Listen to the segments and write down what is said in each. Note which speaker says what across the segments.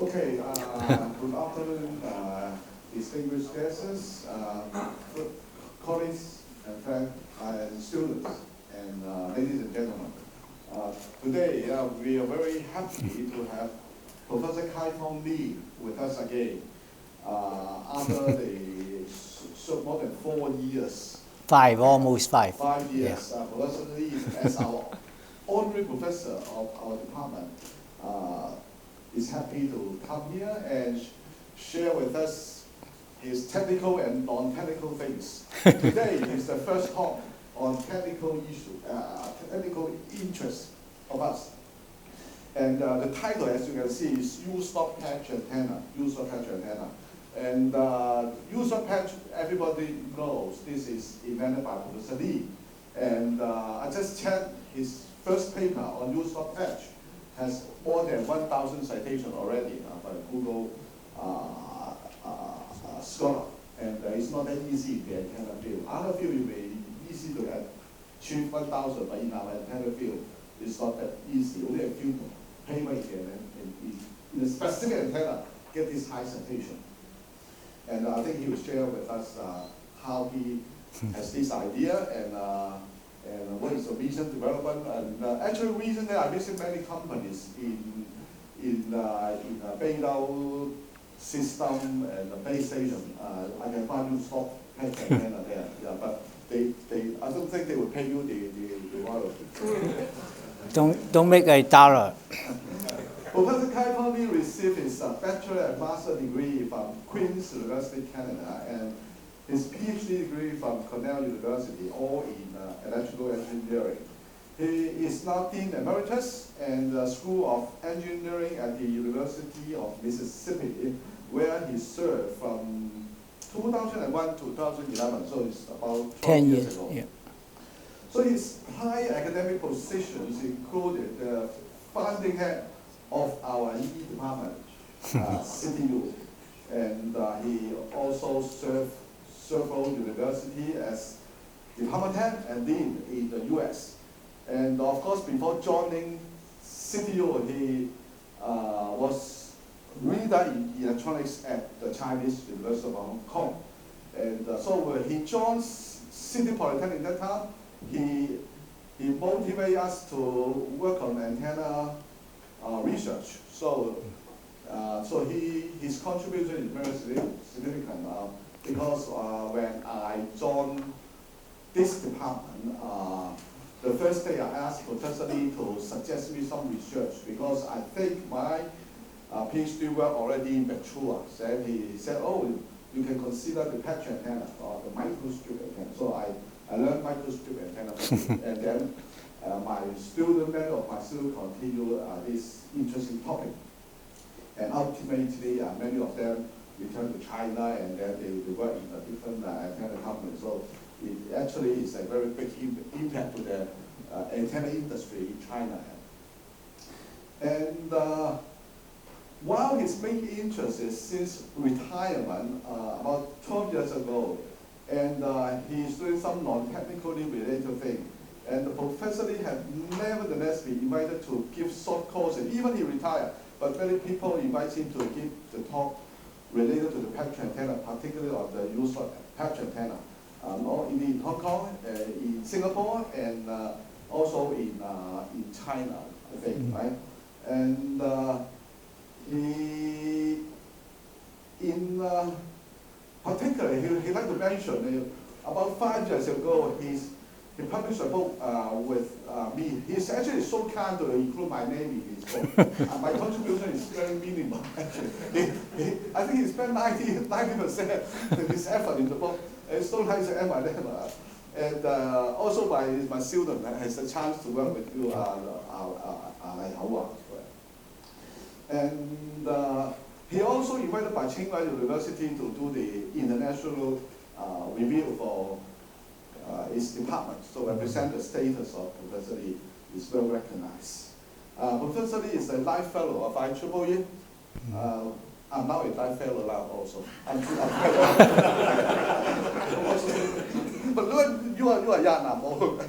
Speaker 1: Okay, good afternoon, distinguished guests, colleagues, and friends, and students, and ladies and gentlemen. Today, we are very happy to have Professor Fong Lee with us again after more than 4 years.
Speaker 2: Almost five.
Speaker 1: 5 years. Yeah. Professor Lee, as our honorary professor of our department, is happy to come here and share with us his technical and non-technical things. Today is the first talk on technical issue, technical interest of us. And the title, as you can see, is U-stop patch antenna. U-stop patch antenna. And U-stop patch, everybody knows this is invented by Professor Lee. And I just checked his first paper on U-stop patch has more than 1,000 citations already by Google scholar. And it's not that easy in the antenna field. Other field it may be easy to achieve 1,000, but in our antenna field, it's not that easy. Only a few papers can, in a specific antenna, get this high citation. And I think he will share with us how he has this idea and what is the recent development. And actually, recently I visit many companies in Beidou system and the base station. I can find you stop patch antenna there. Yeah, but I don't think they will pay you the royalty.
Speaker 2: Don't make a dollar.
Speaker 1: Professor Fong Lee received his bachelor and master degree from Queen's University, Canada, and his PhD degree from Cornell University, all in electrical engineering. He is now Dean Emeritus in the School of Engineering at the University of Mississippi, where he served from 2001 to 2011, so it's about 10 years ago. Yeah. So his high academic positions included the founding head of our EE department, City U, and he also served several universities as department head and dean in the US. And of course, before joining City U, he was reader in electronics at the Chinese University of Hong Kong. And so when he joined City Polytechnic that time, he motivated us to work on antenna research. So his contribution is very significant because when I joined this department, the first day I asked Professor Lee to suggest me some research because I think my PhD work already mature. He said, oh, you can consider the patch antenna or the microstrip antenna. So I learned microstrip antenna and then many of my students continue this interesting topic. And ultimately, many of them return to China and then they work in a different antenna company. So it actually is a very big impact to the antenna industry in China. And while his main interest is since retirement, about 12 years ago, and he's doing some non-technically related thing. And the Professor Lee had nevertheless been invited to give short course, and even he retired, but many people invite him to give the talk related to the patch antenna, particularly on the use of patch antenna, in Hong Kong, in Singapore, and also in China, I think, right? And particularly, he like to mention about 5 years ago, he published a book with me. He's actually so kind to include my name in his book. My contribution is very minimal, actually. I think he spent 90% of his effort in the book. It's so nice to add my name. And also my student has a chance to work with you, and he also invited by Tsinghua University to do the international review for his department, so represent the status of Professor Lee is well recognized. Professor Lee is a life fellow of IEEE. I'm now a life fellow now also. But you are young, I'm old.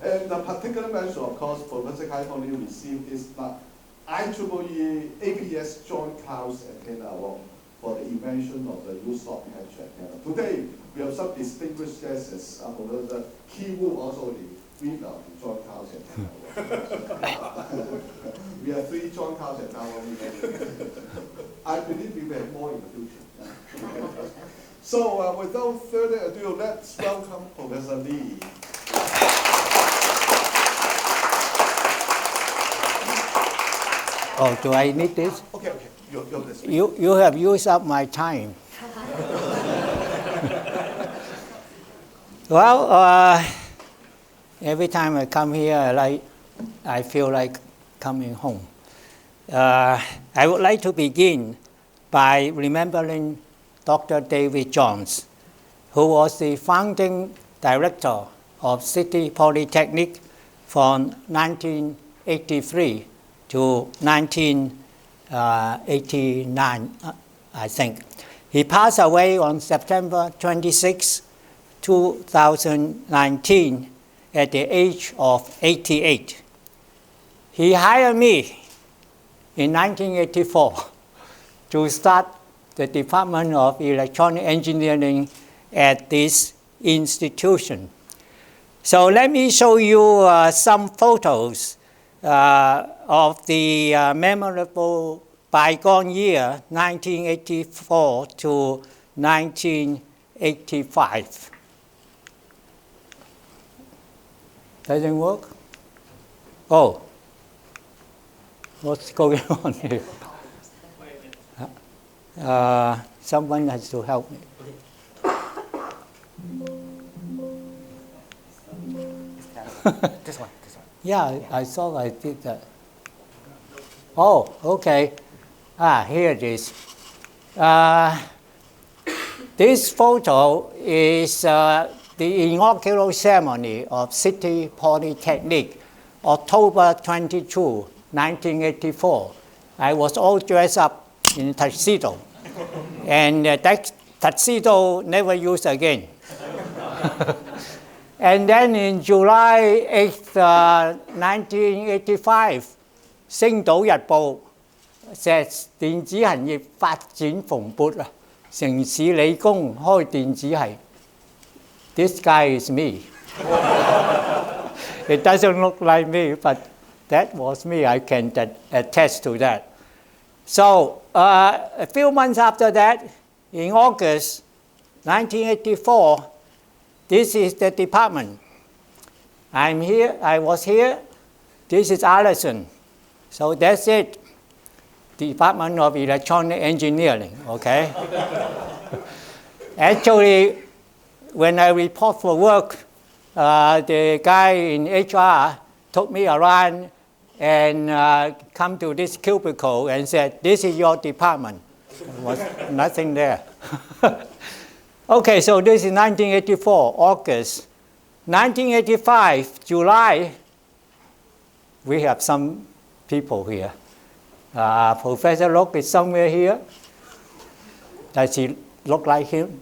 Speaker 1: And the particular mention, of course, Professor Fong Lee received this IEEE APS Joint Clouds Antenna Award for the invention of the U stop patch antenna. Today, we have some distinguished guests. Professor Ki Wu, also the winner of the Joint Clouds Antenna Award. We have 3 Joint Clouds Antenna Awards. I believe we will have more in the future. So without further ado, let's welcome Professor Lee.
Speaker 2: Oh, do I need this?
Speaker 1: Okay. You're this.
Speaker 2: You have used up my time. Well, every time I come here, I feel like coming home. I would like to begin by remembering Dr. David Jones, who was the founding director of City Polytechnic from 1983 to 1989, I think. He passed away on September 26, 2019, at the age of 88. He hired me in 1984 to start the Department of Electronic Engineering at this institution. So let me show you some photos of the memorable bygone year, 1984 to 1985. Doesn't work? Oh, what's going on here? Someone has to help me.
Speaker 3: This one.
Speaker 2: Yeah, I thought I did that. Oh, okay. Here it is. This photo is the inaugural ceremony of City Polytechnic, October 22, 1984. I was all dressed up in tuxedo, and that tuxedo never used again. And then in July 8, 1985,《星島日報》says 電子行業發展蓬勃啊，城市理工開電子系。This guy is me. It doesn't look like me, but that was me. I can attest to that. So a few months after that, in August 1984, this is the department. I'm here. I was here. This is Allison. So that's it. Department of Electronic Engineering. Okay. Actually, when I report for work, the guy in HR took me around and come to this cubicle and said, "This is your department." There was nothing there. Okay, so this is 1984, August. 1985, July, we have some people here. Professor Lok is somewhere here. Does he look like him?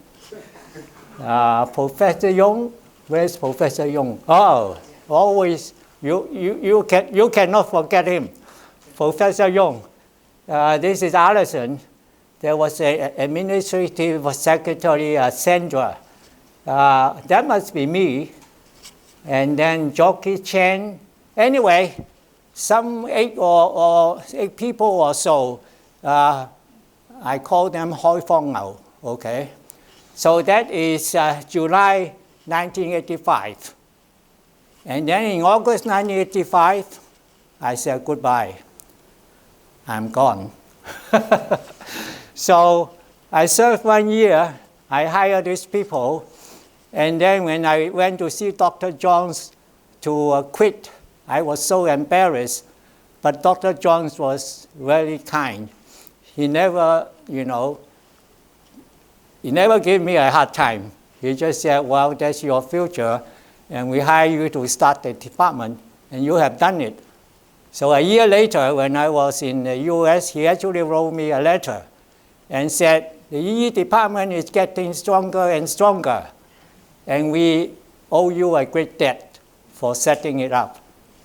Speaker 2: Professor Yong, where's Professor Yong? Oh, always, you cannot forget him. Professor Yong. This is Allison. There was an administrative secretary, Sandra. That must be me. And then Jockey Chen. Anyway, some 8 people or so. I call them Hoi Fong Ngao. Okay. So that is July 1985. And then in August 1985, I said goodbye. I'm gone. So I served 1 year. I hired these people. And then when I went to see Dr. Jones to quit, I was so embarrassed. But Dr. Jones was very kind. He never, he never gave me a hard time. He just said, well, that's your future, and we hire you to start the department, and you have done it. So a year later, when I was in the US, he actually wrote me a letter and said, the EE department is getting stronger and stronger, and we owe you a great debt for setting it up.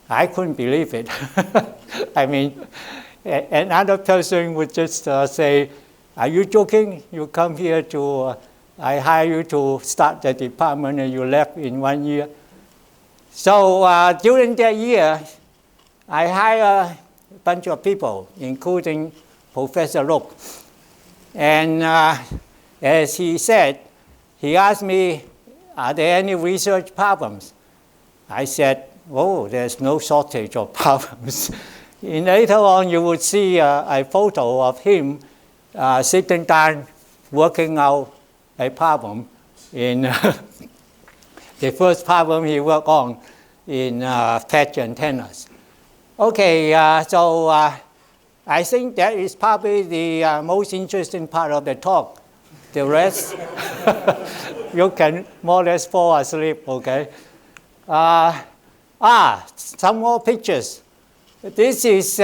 Speaker 2: I couldn't believe it. I mean, Another person would just say, are you joking? You come here to, I hire you to start the department and you left in 1 year. So during that year, I hired a bunch of people, including Professor Look. And as he said, he asked me, are there any research problems? I said, oh, there's no shortage of problems. And later on, you would see a photo of him sitting down, working out a problem in the first problem he worked on in patch antennas. Okay, so I think that is probably the most interesting part of the talk. The rest, you can more or less fall asleep, okay? Some more pictures. This is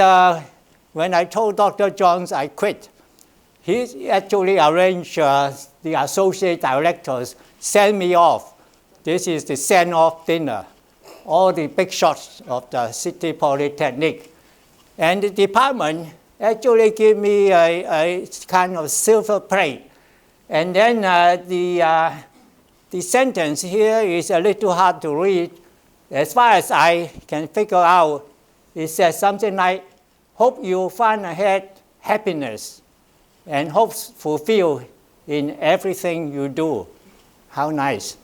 Speaker 2: when I told Dr. Jones I quit. He actually arranged the associate directors send me off. This is the send-off dinner. All the big shots of the City Polytechnic. And the department actually gave me a kind of silver plate. And then the sentence here is a little hard to read. As far as I can figure out, it says something like, hope you find ahead happiness and hopes fulfilled in everything you do. How nice.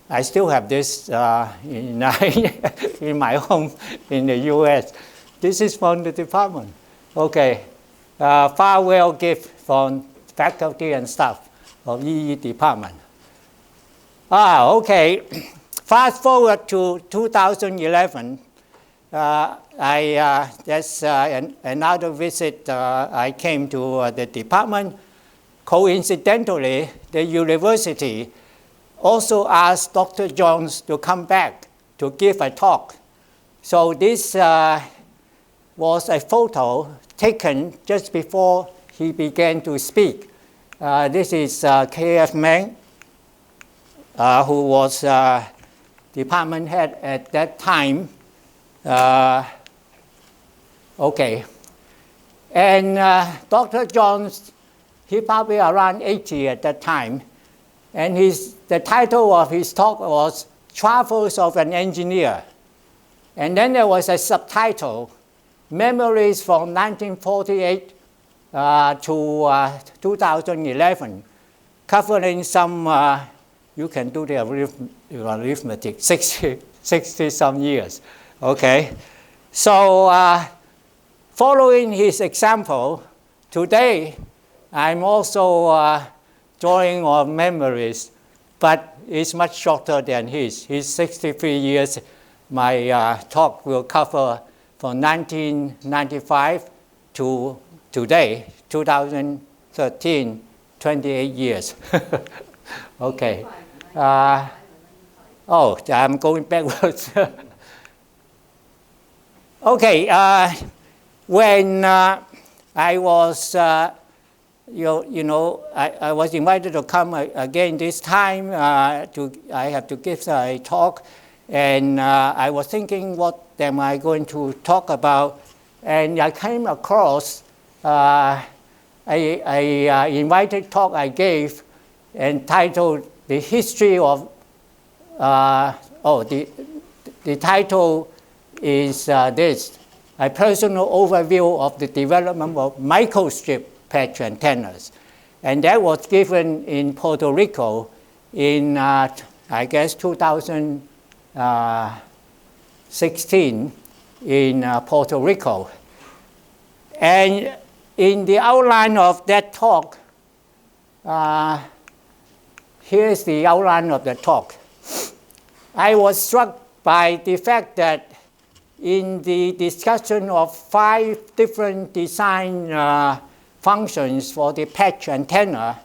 Speaker 2: I still have this in my home in the U.S. This is from the department. Okay, farewell gift from faculty and staff of EE department. Okay, fast forward to 2011. That's another visit I came to the department. Coincidentally, the university also asked Dr. Jones to come back to give a talk. So this was a photo taken just before he began to speak. This is K.F. Meng, who was department head at that time. Okay. And Dr. Jones, he probably around 80 at that time. And the title of his talk was Travels of an Engineer. And then there was a subtitle, Memories from 1948 to 2011, covering some, you can do the arithmetic, 60 some years. Okay. So following his example, today I'm also drawing on memories, but it's much shorter than his. He's 63 years. My talk will cover from 1995 to today, 2013, 28 years. Okay. I'm going backwards. Okay. When I was I was invited to come again this time. I have to give a talk, and I was thinking, what am I going to talk about? And I came across a invited talk I gave entitled "The History of." The title is this: a personal overview of the development of microstrip patch antennas. And that was given in Puerto Rico in, I guess, 2016 in Puerto Rico. And in the outline of that talk, here's the outline of the talk. I was struck by the fact that in the discussion of 5 different design functions for the patch antenna,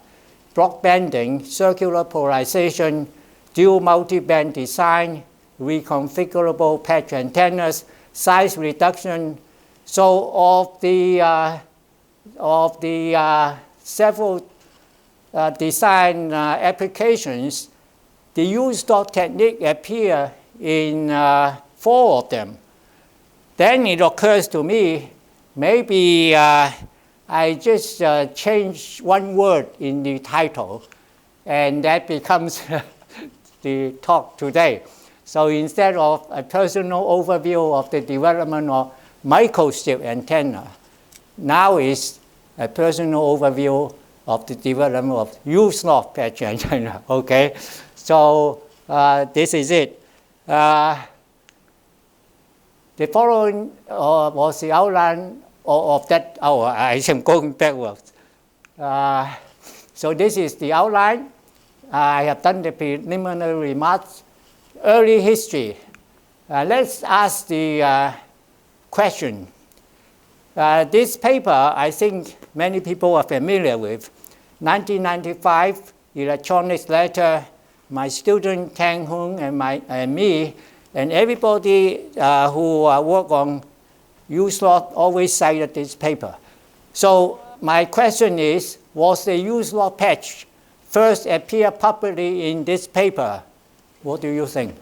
Speaker 2: block bending, circular polarization, dual multiband design, reconfigurable patch antennas, size reduction. So of the several design applications, the use-dot technique appear in 4 of them. Then it occurs to me maybe I just change one word in the title, and that becomes the talk today. So instead of a personal overview of the development of microstrip antenna, now is a personal overview of the development of U Nov patch antenna. Okay, so this is it. The following was the outline of that. Oh, I am going backwards. So this is the outline. I have done the preliminary remarks. Early history. Let's ask the question. This paper, I think many people are familiar with. 1995, electronics letter, my student Tang Hung and me, and everybody who work on U Nov always cited this paper. So my question is, was the U Nov patch first appear publicly in this paper? What do you think?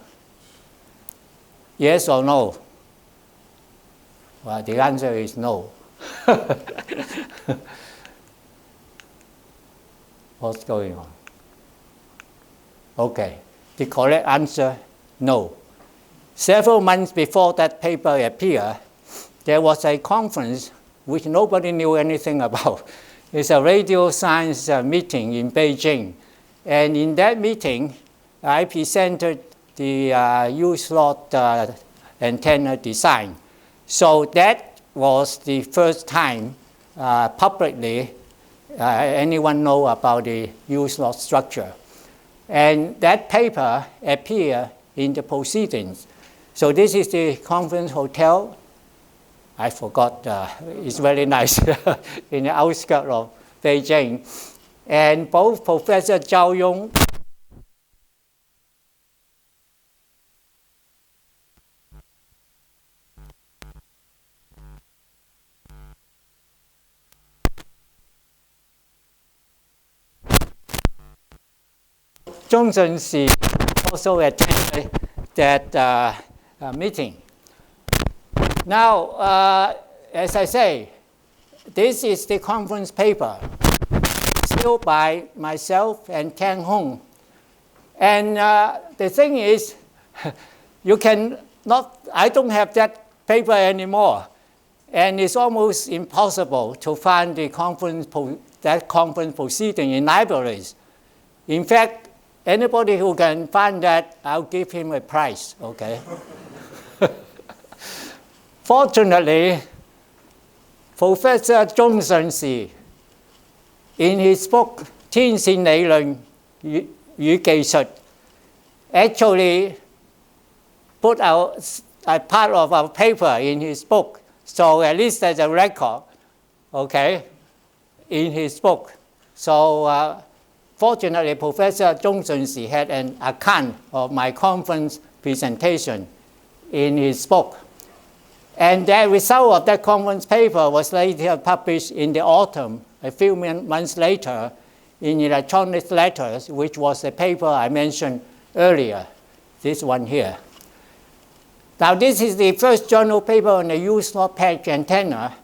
Speaker 2: Yes or no? Well, the answer is no. What's going on? Okay, the correct answer, no. Several months before that paper appeared, there was a conference which nobody knew anything about. It's a radio science meeting in Beijing. And in that meeting, I presented the U Nov antenna design. So that was the first time publicly anyone know about the U Nov structure. And that paper appeared in the proceedings. So this is the conference hotel. I forgot, it's very nice in the outskirts of Beijing. And both Professor Zhao Yong Zhongzhen Xi also attended that meeting. Now, as I say, this is the conference paper, still by myself and Tang Hung. And the thing is, you can not, I don't have that paper anymore. And it's almost impossible to find the that conference proceeding in libraries. In fact, anybody who can find that, I'll give him a prize, okay? Fortunately, Professor Zhongzhen Xi, in his book, 天線理論與技術, actually put out a part of our paper in his book. So at least there's a record, okay, in his book. So fortunately, Professor Zhongzhen Xi had an account of my conference presentation in his book. And the result of that conference paper was later published in the autumn, a few months later, in Electronics Letters, which was the paper I mentioned earlier, this one here. Now, this is the first journal paper on the U Nov patch antenna,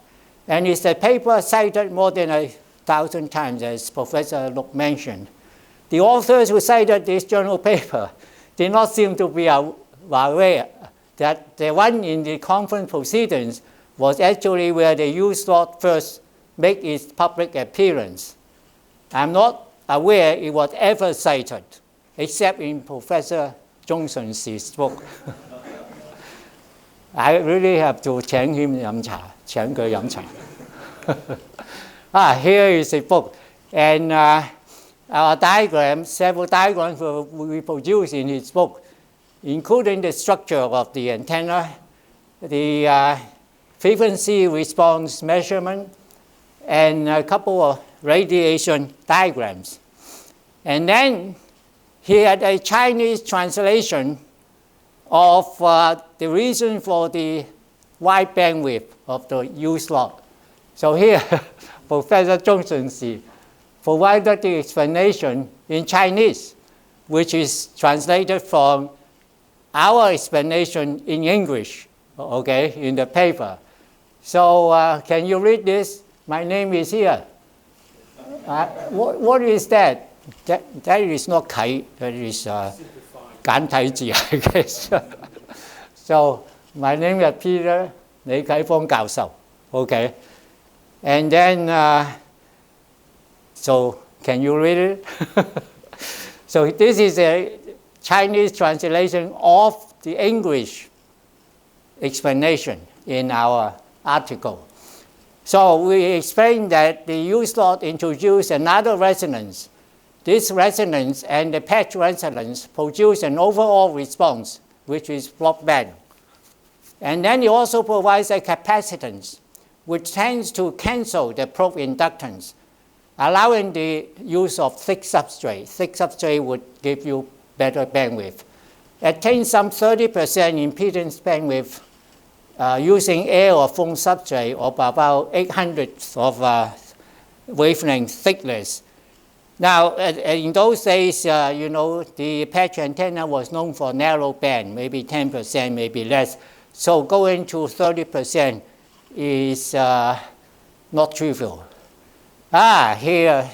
Speaker 2: and it's a paper cited more than 1,000 times, as Professor Luk mentioned. The authors who cited this journal paper did not seem to be aware that the one in the conference proceedings was actually where the U Nov first made its public appearance. I'm not aware it was ever cited, except in Professor Zhongzhen Xi's book. I really have to 請佢飲茶. Here is a book. And our diagrams, several diagrams were reproduced in his book, including the structure of the antenna, the frequency response measurement, and a couple of radiation diagrams. And then he had a Chinese translation of the reason for the wide bandwidth of the U Nov. So here, Professor Zhongzhen Xi provided the explanation in Chinese, which is translated from our explanation in English, okay, in the paper. So can you read this? My name is here. What is that? That is not 啟, that is 簡體字, I guess. So my name is Peter, 李啟峰教授. Okay. And then, so can you read it? So this is a Chinese translation of the English explanation in our article. So we explained that the U slot introduced another resonance. This resonance and the patch resonance produce an overall response, which is broadband. And then it also provides a capacitance, which tends to cancel the probe inductance, allowing the use of thick substrate. Thick substrate would give you better bandwidth. Attain some 30% impedance bandwidth using air or foam substrate of about 800ths of wavelength thickness. Now, in those days, the patch antenna was known for narrow band, maybe 10%, maybe less. So going to 30% is not trivial. Here